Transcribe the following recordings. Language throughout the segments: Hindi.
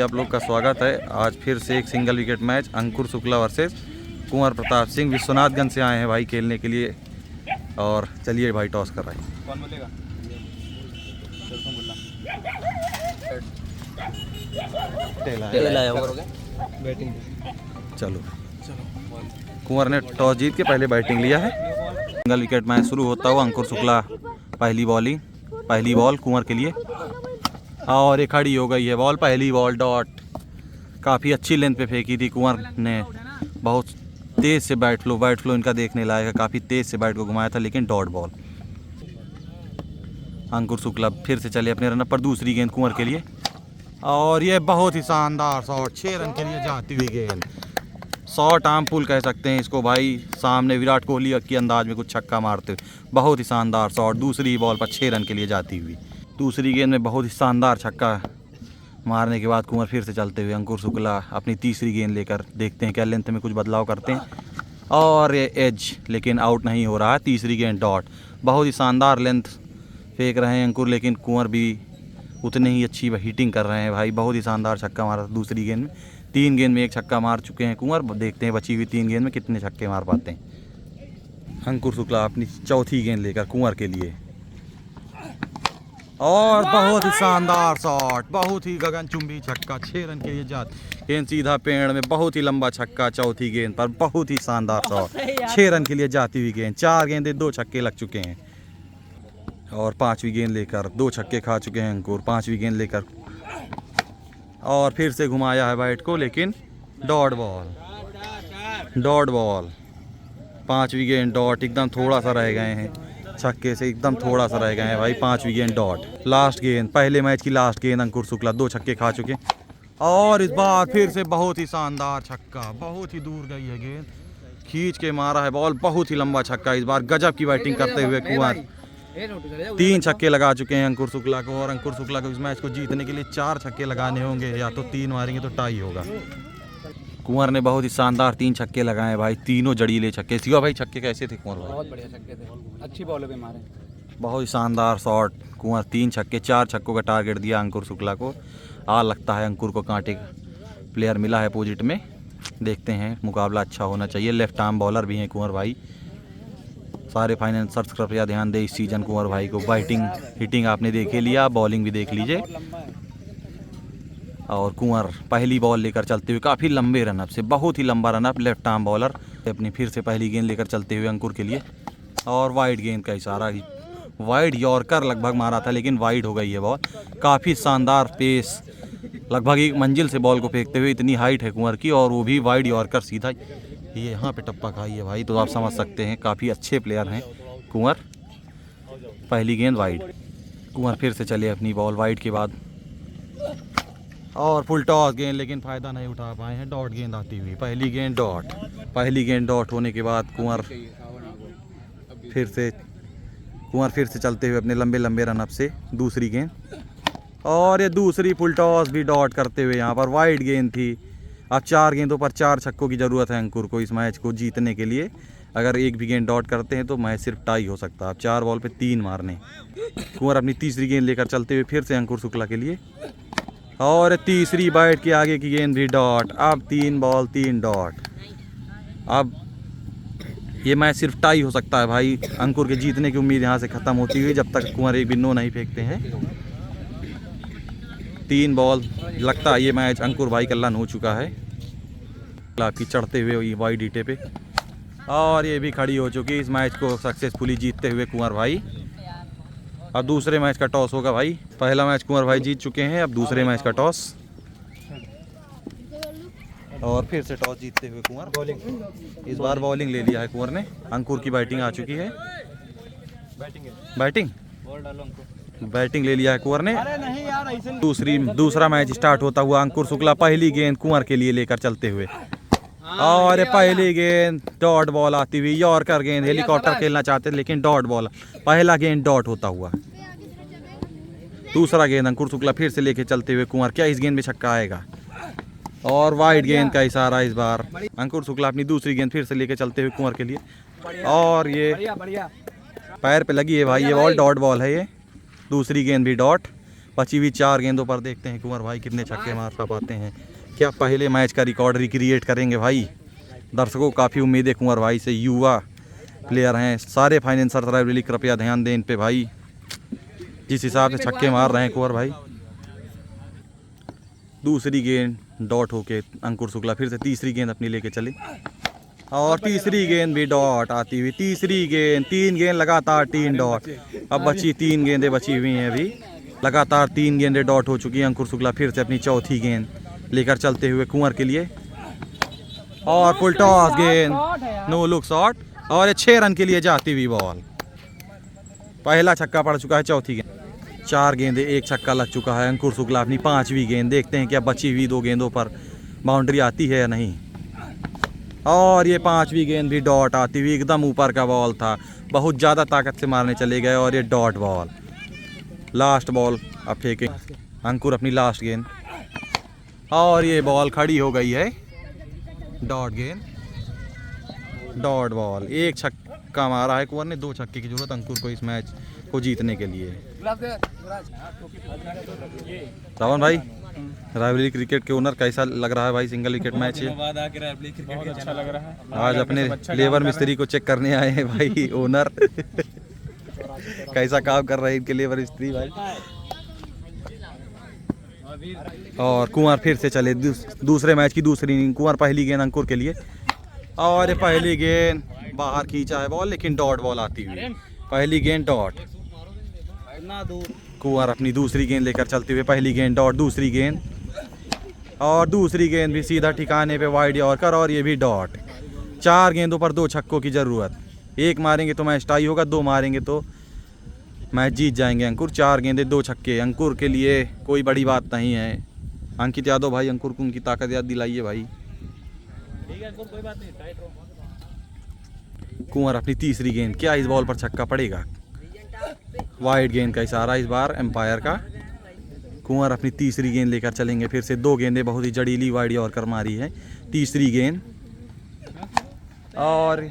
आप लोग का स्वागत है। आज फिर से एक सिंगल विकेट मैच अंकुर शुक्ला वर्सेस कुंवर प्रताप सिंह विश्वनाथगंज से आए हैं भाई खेलने के लिए। और चलिए भाई टॉस कर रहे हैं। कौन बोलेगा? बैटिंग। चलो कुंवर ने टॉस जीत के पहले बैटिंग लिया है। सिंगल विकेट मैच शुरू होता हुआ अंकुर शुक्ला पहली बॉल कुंवर के लिए और ये खड़ी हो गई है बॉल। पहली बॉल डॉट। काफ़ी अच्छी लेंथ पे फेंकी थी कुंवर ने। बहुत तेज़ से बैट फ्लो इनका देखने लायक है। काफ़ी तेज़ से बैट को घुमाया था लेकिन डॉट बॉल। अंकुर शुक्ला फिर से चले अपने रनअप पर। दूसरी गेंद कुंवर के लिए और ये बहुत ही शानदार शॉट। 6 रन के लिए जाती हुई गेंद। शॉट आर्म पुल कह सकते हैं इसको भाई। सामने विराट कोहली के अंदाज में कुछ छक्का मारते हुए बहुत ही शानदार शॉट। दूसरी बॉल पर 6 रन के लिए जाती हुई। दूसरी गेंद में बहुत ही शानदार छक्का मारने के बाद कुंवर फिर से चलते हुए अंकुर शुक्ला अपनी तीसरी गेंद लेकर देखते हैं क्या लेंथ में कुछ बदलाव करते हैं। और ये एज लेकिन आउट नहीं हो रहा है। तीसरी गेंद डॉट। बहुत ही शानदार लेंथ फेंक रहे हैं अंकुर लेकिन कुंवर भी उतने ही अच्छी हिटिंग कर रहे हैं भाई। बहुत ही शानदार छक्का मारा दूसरी गेंद में। 3 गेंद में 1 छक्का मार चुके हैं कुंवर। देखते हैं बची हुई 3 गेंद में कितने छक्के मार पाते हैं। अंकुर शुक्ला अपनी चौथी गेंद लेकर कुंवर के लिए और बहुत ही शानदार शॉट। बहुत ही गगनचुंबी छक्का। 6 रन के लिए जात। गेंद सीधा पेड़ में। बहुत ही लंबा छक्का चौथी गेंद पर। बहुत ही शानदार शॉट। 6 रन के लिए जाती हुई गेंद। 4 गेंदें 2 छक्के लग चुके हैं और 5वीं गेंद लेकर 2 छक्के खा चुके हैं अंकुर। 5वीं गेंद लेकर और फिर से घुमाया है बैट को लेकिन डॉट बॉल। 5वीं गेंद डॉट। एकदम थोड़ा सा रह गए हैं छक्के से। एकदम थोड़ा सा रह गए हैं भाई। 5वीं गेंद डॉट। लास्ट गेंद पहले मैच की लास्ट गेंद अंकुर शुक्ला 2 छक्के खा चुके और इस बार फिर से बहुत ही शानदार छक्का। बहुत ही दूर गई है गेंद। खींच के मारा है बॉल। बहुत ही लंबा छक्का। इस बार गजब की बैटिंग करते हुए कुंवर 3 छक्के लगा चुके हैं अंकुर शुक्ला को। और अंकुर शुक्ला को इस मैच को जीतने के लिए 4 छक्के लगाने होंगे। या तो 3 मारेंगे तो टाई होगा। कुंवर ने बहुत ही शानदार 3 छक्के लगाए भाई। तीनों जड़ीले छक्के। शिवा भाई छक्के कैसे थे कुंवर भाई? बहुत बढ़िया छक्के थे। अच्छी बॉलों पे मारे। बहुत ही शानदार शॉट। कुंवर 3 छक्के 4 छक्कों का टारगेट दिया अंकुर शुक्ला को। लगता है अंकुर को कांटे प्लेयर मिला है अपोजिट में। देखते हैं मुकाबला अच्छा होना चाहिए। लेफ्ट आर्म बॉलर भी हैं कुंवर भाई। सारे फाइनेंसर्स कृपया ध्यान दें इस सीजन कुंवर भाई को। बैटिंग हिटिंग आपने देखे लिया। बॉलिंग भी देख लीजिए। और कुंवर पहली बॉल लेकर चलते हुए काफ़ी लंबे रनअप से। बहुत ही लंबा रनअप। लेफ्ट आर्म बॉलर अपनी फिर से पहली गेंद लेकर चलते हुए अंकुर के लिए और वाइड गेंद का इशारा। वाइड यॉर्कर लगभग मारा था लेकिन वाइड हो गई है बॉल। काफ़ी शानदार पेस। लगभग 1 मंजिल से बॉल को फेंकते हुए। इतनी हाइट है कुंवर की और वो भी वाइड यॉर्कर सीधा ये यहाँ पे टप्पा खाई है भाई। तो आप समझ सकते हैं काफ़ी अच्छे प्लेयर हैं कुंवर। पहली गेंद वाइड। कुंवर फिर से चले अपनी बॉल वाइड के बाद और फुल टॉस गेंद लेकिन फ़ायदा नहीं उठा पाए हैं। डॉट गेंद आती हुई। पहली गेंद डॉट होने के बाद कुंवर फिर से चलते हुए अपने लंबे रनअप से दूसरी गेंद और ये दूसरी फुल टॉस भी डॉट करते हुए। यहाँ पर वाइड गेंद थी। अब 4 गेंदों पर 4 छक्कों की ज़रूरत है अंकुर को इस मैच को जीतने के लिए। अगर एक भी गेंद डॉट करते हैं तो मैच सिर्फ टाई हो सकता है। अब 4 बॉल पे 3 मारने। कुंवर अपनी तीसरी गेंद लेकर चलते हुए फिर से अंकुर शुक्ला के लिए और तीसरी बैट के आगे की गेंद भी डॉट। अब 3 बॉल 3 डॉट। अब ये मैच सिर्फ टाई हो सकता है भाई। अंकुर के जीतने की उम्मीद यहाँ से ख़त्म होती हुई जब तक कुंवर एक भी नो नहीं फेंकते हैं। 3 बॉल। लगता है ये मैच अंकुर भाई का लन हो चुका है। आपकी चढ़ते हुए वाइड ईटे पे और ये भी खड़ी हो चुकी। इस मैच को सक्सेसफुली जीतते हुए कुंवर भाई। अब दूसरे मैच का टॉस होगा भाई। पहला मैच कुंवर भाई जीत चुके हैं। अब दूसरे मैच का टॉस और फिर से टॉस जीतते हुए कुंवर बॉलिंग। इस बार बॉलिंग ले लिया है कुंवर ने। अंकुर की बैटिंग आ चुकी है। बैटिंग ले लिया है कुंवर ने। दूसरा मैच स्टार्ट होता हुआ अंकुर शुक्ला पहली गेंद कुंवर के लिए लेकर चलते हुए और पहली गेंद डॉट बॉल आती हुई। यॉर्कर गेंद। हेलीकॉप्टर खेलना चाहते थे लेकिन डॉट बॉल। पहला गेंद डॉट होता हुआ। दूसरा गेंद अंकुर शुक्ला फिर से लेके चलते हुए कुंवर। क्या इस गेंद में छक्का आएगा? और वाइड गेंद का इशारा। इस बार अंकुर शुक्ला अपनी दूसरी गेंद फिर से लेके चलते हुए कुंवर के लिए और ये पैर पे लगी है भाई। ये बॉल डॉट बॉल है। ये दूसरी गेंद भी डॉट। बची हुई 4 गेंदों पर देखते हैं कुंवर भाई कितने छक्के मार पाते हैं। क्या पहले मैच का रिकॉर्ड रिक्रिएट करेंगे भाई? दर्शकों को काफ़ी उम्मीद है कुंवर भाई से, युवा प्लेयर हैं। सारे फाइनेंसर रायबरेली कृपया ध्यान दें इन पे भाई, जिस हिसाब से छक्के मार रहे हैं कुंवर भाई। दूसरी गेंद डॉट होके अंकुर शुक्ला फिर से तीसरी गेंद अपनी लेके चले और तीसरी गेंद भी डॉट आती हुई। तीसरी गेंद, 3 गेंद लगातार 3 डॉट। अब बची 3 गेंदें बची हुई हैं अभी, लगातार 3 गेंदें डॉट हो चुकी हैं। अंकुर शुक्ला फिर से अपनी चौथी गेंद लेकर चलते हुए कुंवर के लिए और फुल टॉस गेंद, नो लुक शॉट और ये 6 रन के लिए जाती हुई बॉल। पहला छक्का पड़ चुका है चौथी गेंद। 4 गेंदें 1 छक्का लग चुका है। अंकुर शुक्ला अपनी 5वीं गेंद, देखते हैं क्या बची हुई 2 गेंदों पर बाउंड्री आती है या नहीं। और ये 5वीं गेंद भी डॉट आती हुई, एकदम ऊपर का बॉल था, बहुत ज़्यादा ताकत से मारने चले गए और ये डॉट बॉल। लास्ट बॉल अब फेंके अंकुर अपनी लास्ट गेंद और ये बॉल खड़ी हो गई है। डॉट गेंद, डॉट बॉल। 1 छक्का मारा है कुंवर ने, 2 छक्के की जरूरत अंकुर को इस मैच को जीतने के लिए। रावण भाई, रायबरेली क्रिकेट के ओनर, कैसा लग रहा है भाई सिंगल विकेट मैच है? बहुत अच्छा लग रहा है। आज अपने लेबर मिस्त्री को चेक करने आए हैं भाई ओनर। कैसा काम कर रहे हैं इनके लेबर मिस्त्री भाई। और कुंवर फिर से चले दूसरे मैच की दूसरी इनिंग। कुंवर पहली गेंद अंकुर के लिए और ये पहली गेंद बाहर खींचा है बॉल, लेकिन डॉट बॉल आती हुई। पहली गेंद डॉट। कुंवर अपनी दूसरी गेंद लेकर चलते हुए, पहली गेंद डॉट, दूसरी गेंद और दूसरी गेंद भी सीधा ठिकाने पे वाइड यॉर्कर और ये भी डॉट। 4 गेंदों पर 2 छक्कों की ज़रूरत। 1 मारेंगे तो मैच टाई होगा, 2 मारेंगे तो मैच जीत जाएंगे अंकुर। 4 गेंदे 2 छक्के अंकुर के लिए कोई बड़ी बात नहीं है। अंकित यादव भाई अंकुर को उनकी ताकत याद दिलाइए भाई। कुंवर अपनी तीसरी गेंद, क्या इस बॉल पर छक्का पड़ेगा? वाइड गेंद का इशारा इस बार एम्पायर का। कुंवर अपनी तीसरी गेंद लेकर चलेंगे फिर से। 2 गेंदें बहुत ही जड़ीली वाइड यॉर्कर मारी है। तीसरी गेंद और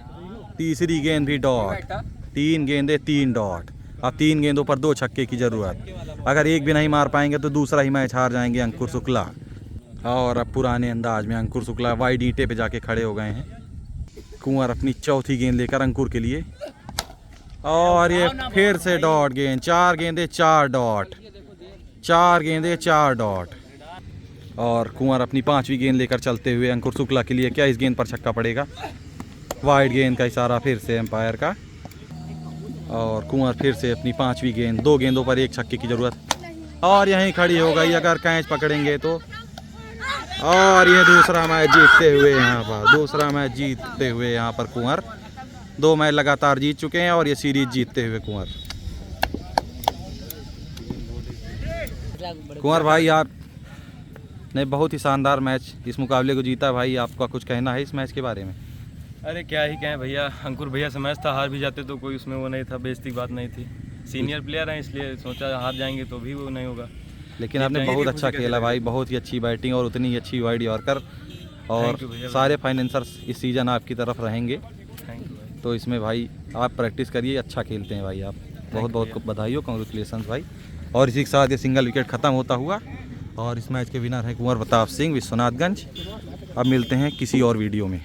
तीसरी गेंद भी डॉट। 3 गेंदें 3 डॉट। अब 3 गेंदों पर 2 छक्के की ज़रूरत। अगर एक भी नहीं मार पाएंगे तो दूसरा ही मैच हार जाएंगे अंकुर शुक्ला। और अब पुराने अंदाज में अंकुर शुक्ला वाइड ईंटे पे जाके खड़े हो गए हैं। कुंवर अपनी चौथी गेंद लेकर अंकुर के लिए और ये फिर से डॉट गेंद। 4 गेंदें 4 डॉट। 4 गेंदें 4 डॉट। और कुंवर अपनी 5वीं गेंद लेकर चलते हुए अंकुर शुक्ला के लिए, क्या इस गेंद पर छक्का पड़ेगा? वाइड गेंद का इशारा फिर से एम्पायर का। और कुंवर फिर से अपनी 5वीं गेंद, 2 गेंदों पर 1 छक्के की ज़रूरत और यहीं खड़ी हो गई अगर कैच पकड़ेंगे तो। और ये दूसरा मैच जीतते हुए यहाँ पर, दूसरा मैच जीतते हुए यहाँ पर कुंवर 2 मैच लगातार जीत चुके हैं और ये सीरीज जीतते हुए कुंवर। कुंवर भाई आपने बहुत ही शानदार मैच इस मुकाबले को जीता भाई, आपका कुछ कहना है इस मैच के बारे में? अरे क्या ही कहें भैया, अंकुर भैया से मैच था, हार भी जाते तो कोई उसमें वो नहीं था, बेइज्जती की बात नहीं थी। सीनियर प्लेयर हैं इसलिए सोचा हार जाएंगे तो भी वो नहीं होगा। लेकिन आपने बहुत अच्छा खेला भाई, बहुत ही अच्छी बैटिंग और उतनी ही अच्छी वाइड यॉर्कर। और सारे फाइनेंसर्स इस सीज़न आपकी तरफ रहेंगे। थैंक यू भाई। तो इसमें भाई आप प्रैक्टिस करिए, अच्छा खेलते हैं भाई आप। बहुत बहुत बधाई हो, कांग्रेचुलेशंस भाई। और इसी के साथ ये सिंगल विकेट ख़त्म होता हुआ और इस मैच के विनर हैं कुंवर प्रताप सिंह, विश्वनाथगंज। अब मिलते हैं किसी और वीडियो में।